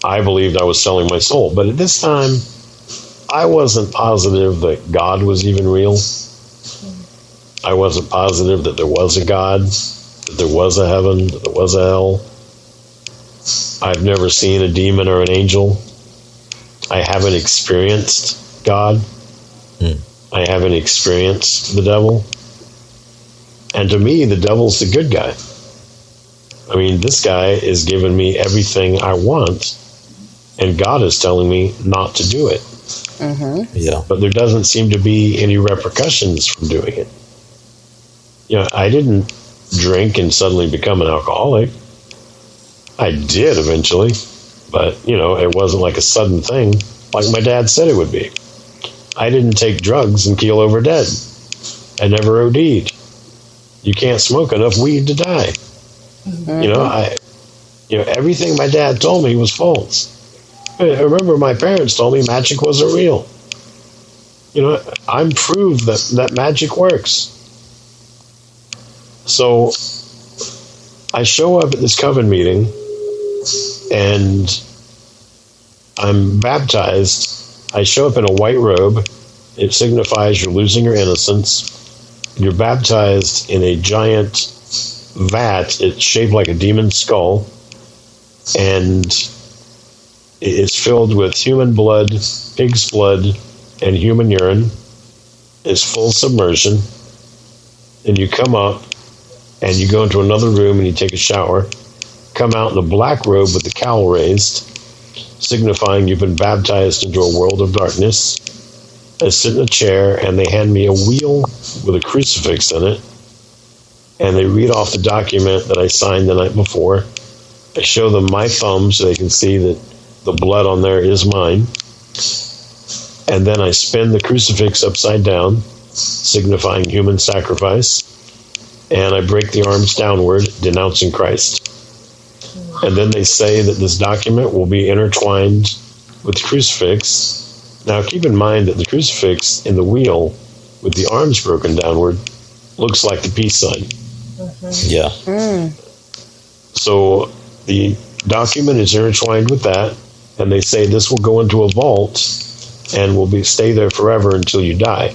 I believed I was selling my soul. But at this time, I wasn't positive that God was even real. I wasn't positive that there was a God, that there was a heaven, that there was a hell. I've never seen a demon or an angel. I haven't experienced God. I haven't experienced the devil. And to me, the devil's the good guy. I mean, this guy is giving me everything I want, and God is telling me not to do it. Yeah. But there doesn't seem to be any repercussions from doing it. You know, I didn't drink and suddenly become an alcoholic. I did eventually, but, you know, it wasn't like a sudden thing like my dad said it would be. I didn't take drugs and keel over dead. I never OD'd. You can't smoke enough weed to die. You know, everything my dad told me was false. I remember my parents told me magic wasn't real. You know, I'm proved that magic works. So I show up at this coven meeting and I'm baptized. I show up in a white robe. It signifies you're losing your innocence. You're baptized in a giant vat. It's shaped like a demon's skull. and it's filled with human blood, pig's blood, and human urine. It's full submersion. And you come up and you go into another room and you take a shower, come out in a black robe with the cowl raised, signifying you've been baptized into a world of darkness. I sit in a chair and they hand me a wheel with a crucifix in it, and they read off the document that I signed the night before. I show them my thumb so they can see that the blood on there is mine. And then I spin the crucifix upside down, signifying human sacrifice. And I break the arms downward, denouncing Christ. And then they say that this document will be intertwined with the crucifix. Now keep in mind that the crucifix in the wheel with the arms broken downward looks like the peace sign. Yeah. So the document is intertwined with that, and they say this will go into a vault and will stay there forever until you die.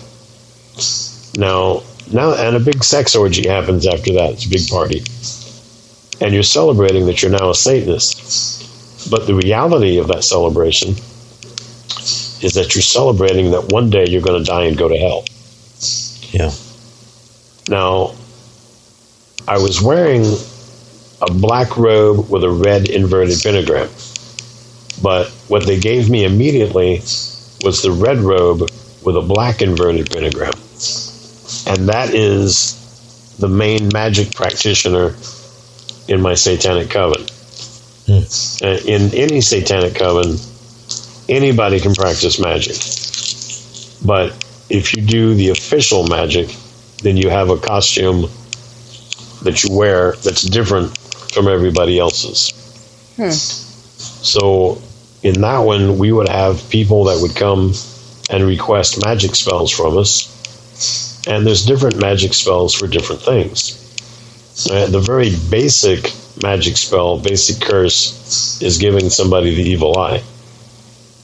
Now, and a big sex orgy happens after that. It's a big party. And you're celebrating that you're now a Satanist. But the reality of that celebration is that you're celebrating that one day you're going to die and go to hell. Yeah. Now, I was wearing a black robe with a red inverted pentagram. But what they gave me immediately was the red robe with a black inverted pentagram. And that is the main magic practitioner in my satanic coven. In any satanic coven, anybody can practice magic. But if you do the official magic, then you have a costume that you wear that's different from everybody else's. So in that one, we would have people that would come and request magic spells from us. And there's different magic spells for different things. The very basic magic spell, basic curse, is giving somebody the evil eye.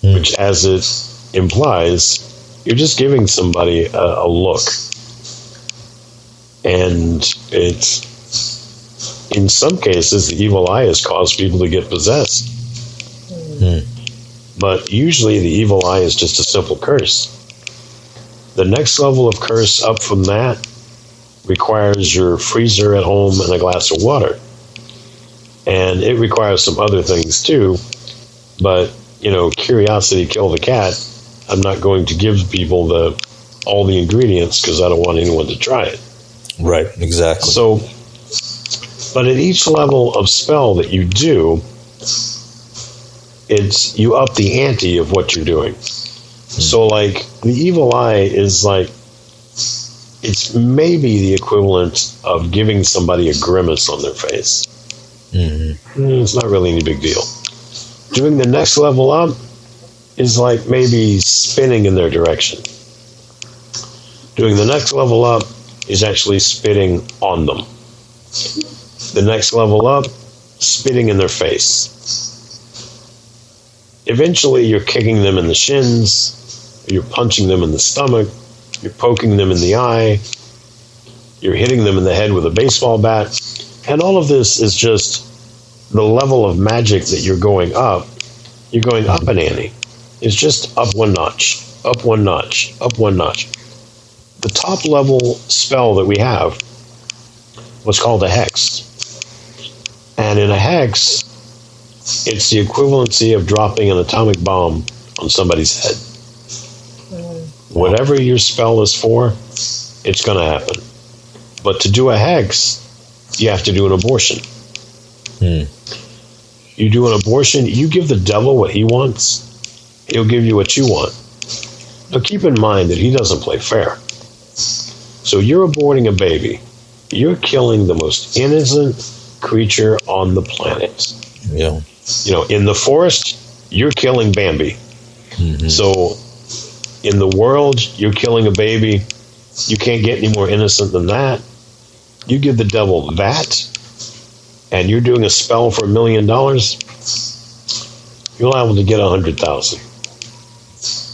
Which, as it implies, you're just giving somebody a look. And it's, in some cases, the evil eye has caused people to get possessed. But usually the evil eye is just a simple curse. The next level of curse up from that requires your freezer at home and a glass of water. And it requires some other things too. But, curiosity killed the cat. I'm not going to give people all the ingredients because I don't want anyone to try it. Right, exactly. So, but at each level of spell that you do, you up the ante of what you're doing. So, like, the evil eye is like, it's maybe the equivalent of giving somebody a grimace on their face. It's not really any big deal. Doing the next level up is like maybe spinning in their direction. Doing the next level up is actually spitting on them. The next level up, spitting in their face. Eventually, you're kicking them in the shins, you're punching them in the stomach, you're poking them in the eye, you're hitting them in the head with a baseball bat, and all of this is just the level of magic that you're going up. You're going up an ante. It's just up one notch, up one notch, up one notch. The top level spell that we have was called a hex. And in a hex, it's the equivalency of dropping an atomic bomb on somebody's head. Whatever your spell is for, it's going to happen. But to do a hex, you have to do an abortion. You do an abortion, you give the devil what he wants, he'll give you what you want. Now keep in mind that he doesn't play fair. So you're aborting a baby. You're killing the most innocent creature on the planet. Yeah. In the forest, you're killing Bambi. So in the world, you're killing a baby. You can't get any more innocent than that. You give the devil that, and you're doing a spell for $1 million, you're liable to get 100,000.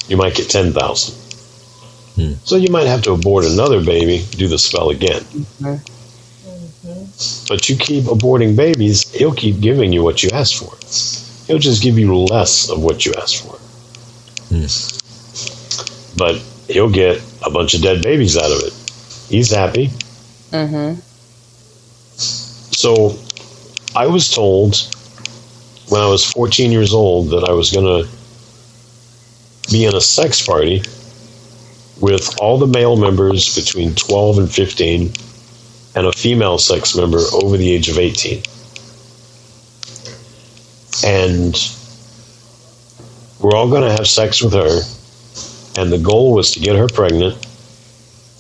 You might get 10,000. So you might have to abort another baby, do the spell again. but you keep aborting babies, he'll keep giving you what you asked for. He'll just give you less of what you asked for. But he'll get a bunch of dead babies out of it. He's happy. Mm-hmm. So I was told when I was 14 years old that I was going to be in a sex party with all the male members between 12 and 15 and a female sex member over the age of 18. And we're all going to have sex with her. And the goal was to get her pregnant.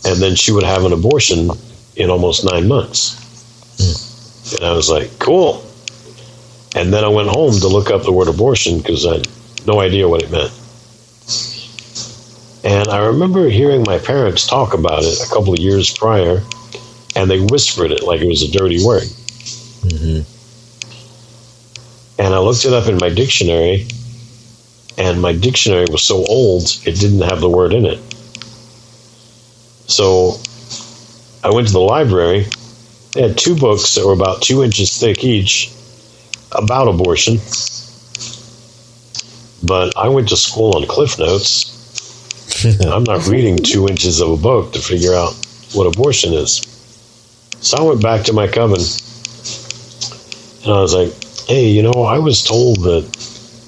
And then she would have an abortion in almost 9 months. And I was like, cool. And then I went home to look up the word abortion because I had no idea what it meant. And I remember hearing my parents talk about it a couple of years prior, and they whispered it like it was a dirty word. Mm-hmm. And I looked it up in my dictionary, and my dictionary was so old, it didn't have the word in it. So I went to the library. They had 2 books that were about 2 inches thick each about abortion. But I went to school on Cliff Notes. I'm not reading 2 inches of a book to figure out what abortion is. So I went back to my coven and I was like, hey, you know, I was told that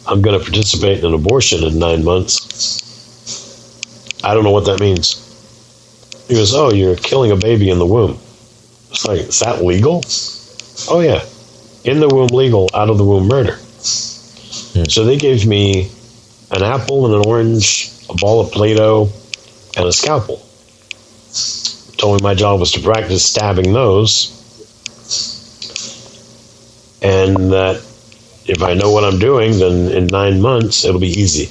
I'm going to participate in an abortion in 9 months. I don't know what that means. He goes, oh, you're killing a baby in the womb. It's like, is that legal? Oh, yeah. In the womb legal, out of the womb murder. So they gave me an apple and an orange, a ball of Play-Doh, and a scalpel. Told me my job was to practice stabbing those, and that if I know what I'm doing, then in 9 months, it'll be easy.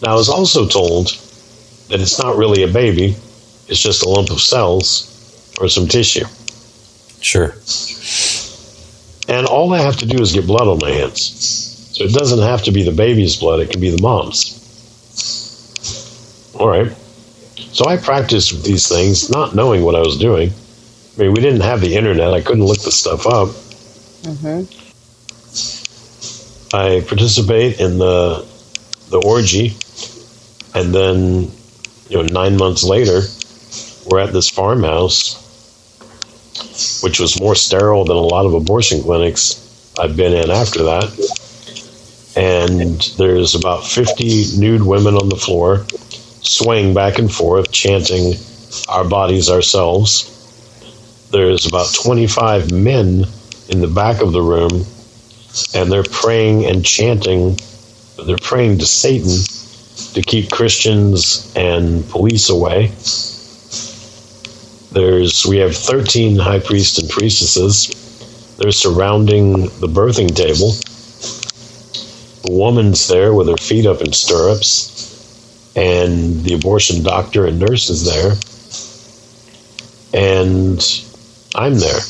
Now, I was also told that it's not really a baby, it's just a lump of cells or some tissue. Sure. And all I have to do is get blood on my hands. So it doesn't have to be the baby's blood, it can be the mom's. All right. So I practiced with these things, not knowing what I was doing. I mean, we didn't have the internet. I couldn't look the stuff up. Mm-hmm. I participate in the orgy. And then, 9 months later, we're at this farmhouse, which was more sterile than a lot of abortion clinics I've been in after that. And there's about 50 nude women on the floor, swaying back and forth, chanting, our bodies, ourselves. There's about 25 men in the back of the room, and they're praying and chanting. They're praying to Satan to keep Christians and police away. We have 13 high priests and priestesses. They're surrounding the birthing table. The woman's there with her feet up in stirrups, and the abortion doctor and nurse is there, and I'm there.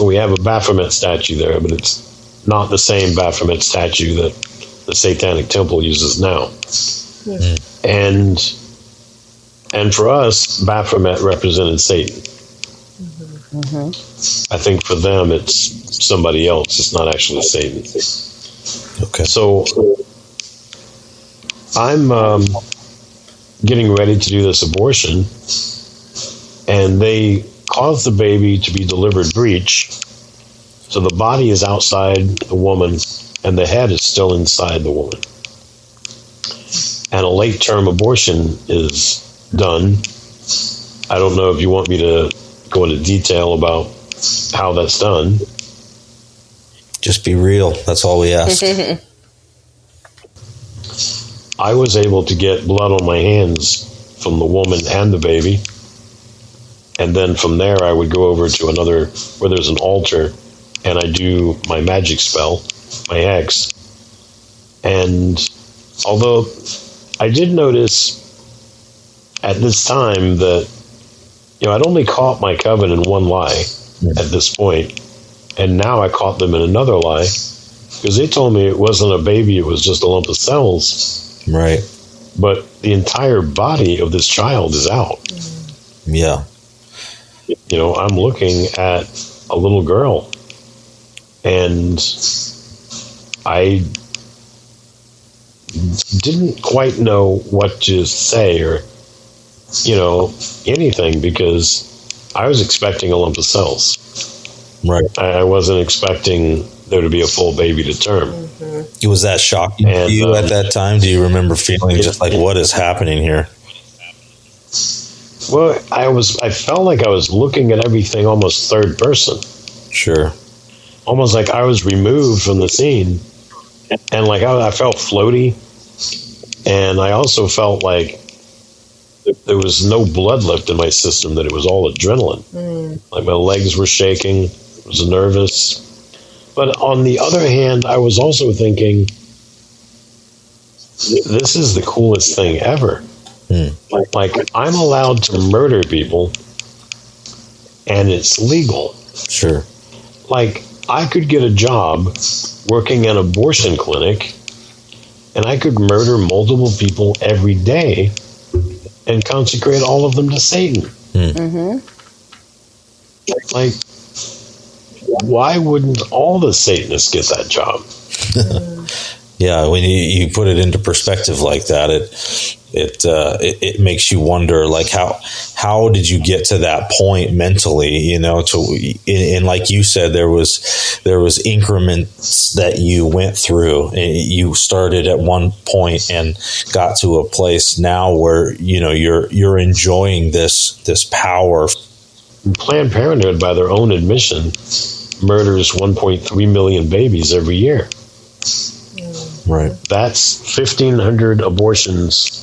We have a Baphomet statue there, but it's not the same Baphomet statue that the Satanic Temple uses now. Mm. And for us, Baphomet represented Satan. Mm-hmm. I think for them, it's somebody else. It's not actually Satan. Okay. So I'm getting ready to do this abortion, and they cause the baby to be delivered breech. So the body is outside the woman, and the head is still inside the woman. And a late-term abortion is done. I don't know if you want me to go into detail about how that's done. Just be real. That's all we ask. I was able to get blood on my hands from the woman and the baby. And then from there, I would go over to another, where there's an altar, and I do my magic spell, my hex. And although I did notice at this time that, I'd only caught my coven in one lie at this point. And now I caught them in another lie, because they told me it wasn't a baby, it was just a lump of cells. Right. But the entire body of this child is out. Yeah. I'm looking at a little girl. And I didn't quite know what to say or, anything, because I was expecting a lump of cells. Right. I wasn't expecting there to be a full baby to term. Mm-hmm. Was that shocking to you at that time? Do you remember feeling just like, what is happening here? Well, I felt like I was looking at everything almost third person. Sure. Almost like I was removed from the scene. And like I felt floaty. And I also felt like there was no blood left in my system, that it was all adrenaline. Like my legs were shaking. I was nervous. But on the other hand, I was also thinking, this is the coolest thing ever. Like I'm allowed to murder people, and it's legal. Sure. Like I could get a job working at an abortion clinic, and I could murder multiple people every day and consecrate all of them to Satan. Like, why wouldn't all the Satanists get that job? Yeah, when you put it into perspective like that, it makes you wonder, like how did you get to that point mentally? And like you said, there was increments that you went through. And you started at one point and got to a place now where you're enjoying this power. Planned Parenthood, by their own admission, murders 1.3 million babies every year. Right. That's 1,500 abortions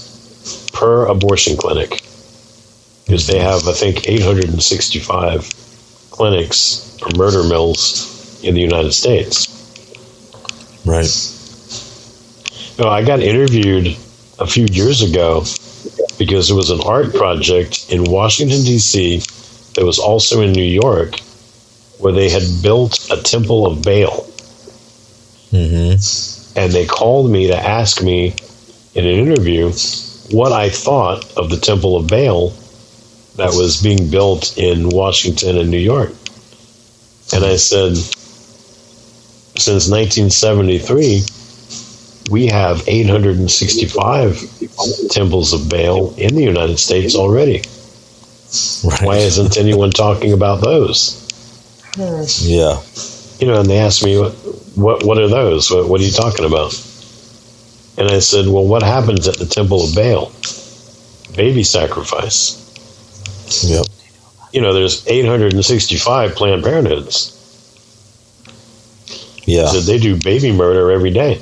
per abortion clinic, because they have, I think, 865 clinics or murder mills in the United States. Right. I got interviewed a few years ago because there was an art project in Washington, D.C. that was also in New York, where they had built a temple of Baal. And they called me to ask me in an interview what I thought of the Temple of Baal that was being built in Washington and New York. And I said, since 1973, we have 865 temples of Baal in the United States already. Right. Why isn't anyone talking about those? Yeah. And they asked me, what are those? What are you talking about? And I said, well, what happens at the Temple of Baal? Baby sacrifice. Yep. There's 865 Planned Parenthoods. Yeah. So they do baby murder every day.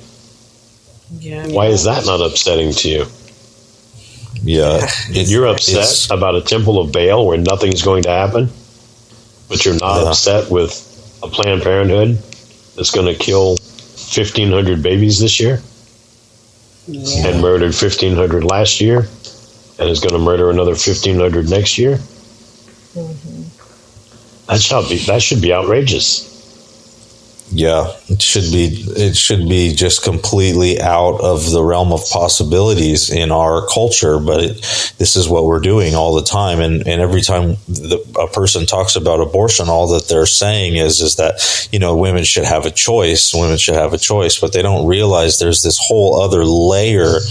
Yeah. Why is that not upsetting to you? Yeah. You're upset about a Temple of Baal where nothing's going to happen, but you're not upset with a Planned Parenthood that's going to kill 1,500 babies this year and murdered 1,500 last year and is going to murder another 1,500 next year. That should be outrageous. Yeah, it should be just completely out of the realm of possibilities in our culture, but this is what we're doing all the time. And every time a person talks about abortion, all that they're saying is that, women should have a choice, but they don't realize there's this whole other layer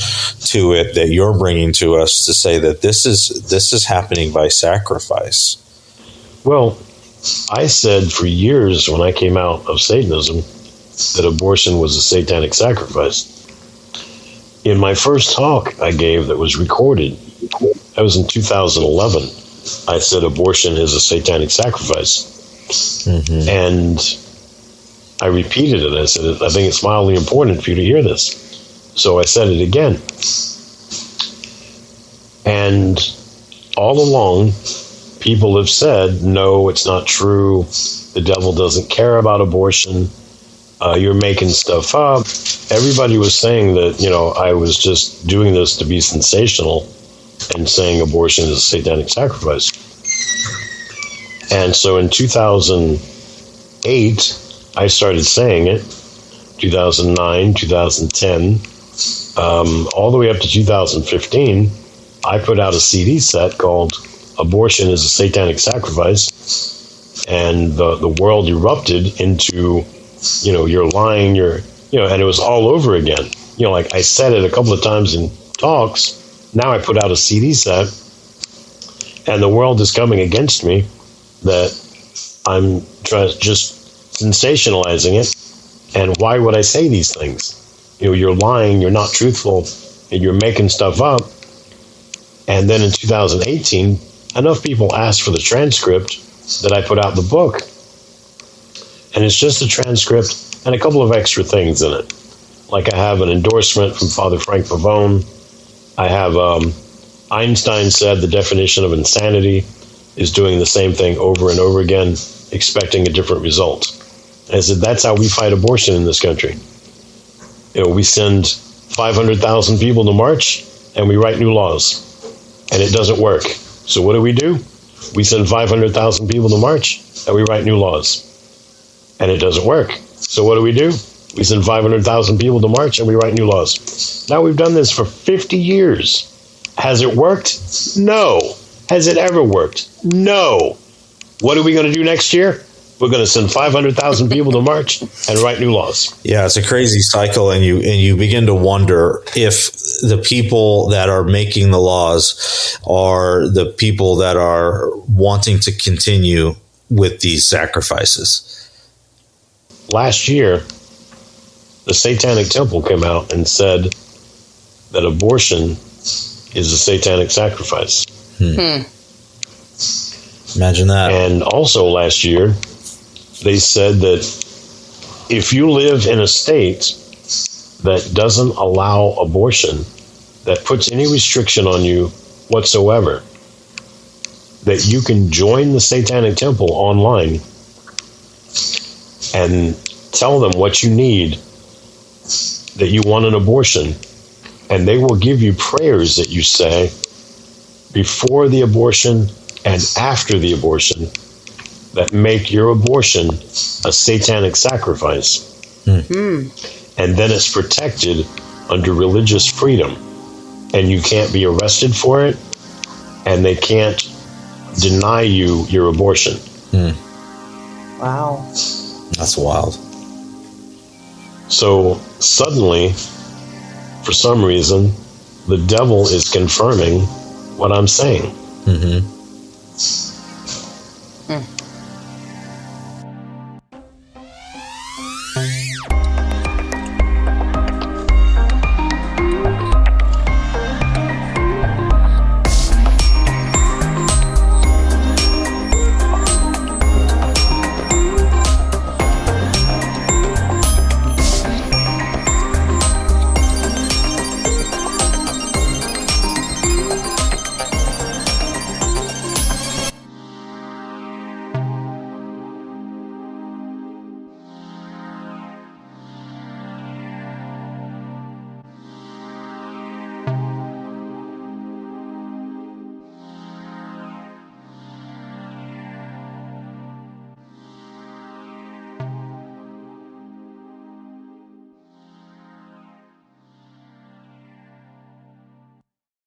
to it that you're bringing to us to say that this is happening by sacrifice. Well, I said for years when I came out of Satanism that abortion was a satanic sacrifice. In my first talk I gave that was recorded, that was in 2011, I said abortion is a satanic sacrifice. And I repeated it. I said, I think it's mildly important for you to hear this. So I said it again. And all along, people have said, no, it's not true. The devil doesn't care about abortion. You're making stuff up. Everybody was saying that, I was just doing this to be sensational and saying abortion is a satanic sacrifice. And so in 2008, I started saying it. 2009, 2010, all the way up to 2015, I put out a CD set called Abortion is a Satanic Sacrifice. and the world erupted into, you're lying, and it was all over again. Like I said it a couple of times in talks. Now I put out a CD set, and the world is coming against me that I'm just sensationalizing it. And why would I say these things? You're lying, you're not truthful, and you're making stuff up. And then in 2018, enough people asked for the transcript that I put out the book. And it's just a transcript and a couple of extra things in it. Like I have an endorsement from Father Frank Pavone. I have Einstein said the definition of insanity is doing the same thing over and over again, expecting a different result. I said, that's how we fight abortion in this country. We send 500,000 people to march, and we write new laws. And it doesn't work. So what do? We send 500,000 people to march, and we write new laws. And it doesn't work. So what do? We send 500,000 people to march, and we write new laws. Now we've done this for 50 years. Has it worked? No. Has it ever worked? No. What are we going to do next year? We're going to send 500,000 people to march and write new laws. Yeah, it's a crazy cycle, and you begin to wonder if the people that are making the laws are the people that are wanting to continue with these sacrifices. Last year, the Satanic Temple came out and said that abortion is a satanic sacrifice. Imagine that. And also last year, they said that if you live in a state that doesn't allow abortion, that puts any restriction on you whatsoever, that you can join the Satanic Temple online and tell them what you need, that you want an abortion, and they will give you prayers that you say before the abortion and after the abortion that make your abortion a satanic sacrifice. And then it's protected under religious freedom. And you can't be arrested for it, and they can't deny you your abortion. Wow. That's wild. So suddenly, for some reason, the devil is confirming what I'm saying.